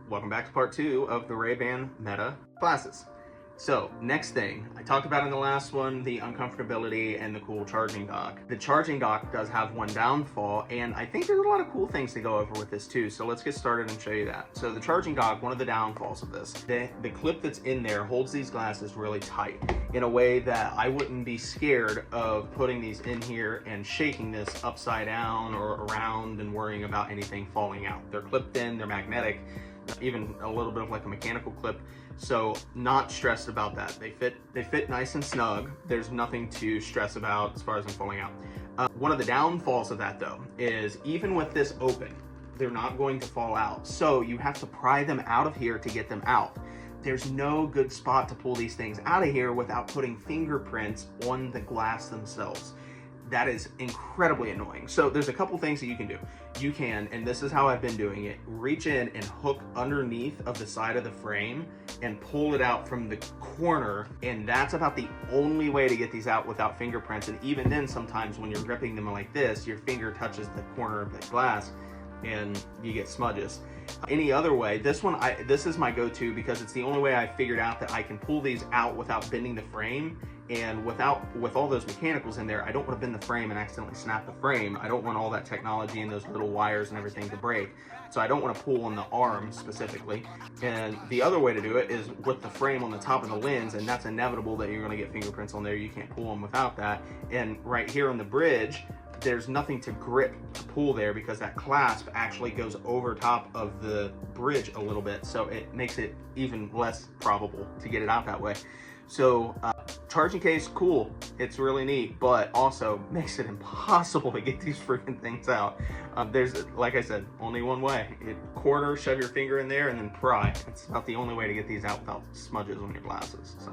Welcome back to part 2 of the Ray-Ban Meta glasses. So next thing, I talked about in the last one, the uncomfortability and the cool charging dock. The charging dock does have one downfall, and I think there's a lot of cool things to go over with this too. So let's get started and show you that. So the charging dock, one of the downfalls of this, the clip that's in there holds these glasses really tight in a way that I wouldn't be scared of putting these in here and shaking this upside down or around and worrying about anything falling out. They're clipped in, they're magnetic, even a little bit of like a mechanical clip, so not stressed about that. They fit nice and snug. There's nothing to stress about as far as them falling out. One of the downfalls of that though is even with this open, they're not going to fall out, so you have to pry them out of here to get them out. There's no good spot to pull these things out of here without putting fingerprints on the glass themselves. That is incredibly annoying. So there's a couple things that you can do. You can, and this is how I've been doing it, reach in and hook underneath of the side of the frame and pull it out from the corner, and that's about the only way to get these out without fingerprints. And even then, sometimes when you're gripping them like this, your finger touches the corner of the glass and you get smudges. Any other way, this is my go-to because it's the only way I figured out that I can pull these out without bending the frame, and with all those mechanicals in there, I don't want to bend the frame and accidentally snap the frame. I don't want all that technology and those little wires and everything to break. So I don't want to pull on the arm specifically. And the other way to do it is with the frame on the top of the lens, and that's inevitable that you're going to get fingerprints on there. You can't pull them without that. And right here on the bridge, there's nothing to grip to pull there because that clasp actually goes over top of the bridge a little bit, so it makes it even less probable to get it out that way. So charging case, cool, it's really neat, but also makes it impossible to get these freaking things out. There's, like I said, only one way. Corner, shove your finger in there and then pry. It's about the only way to get these out without smudges on your glasses. So.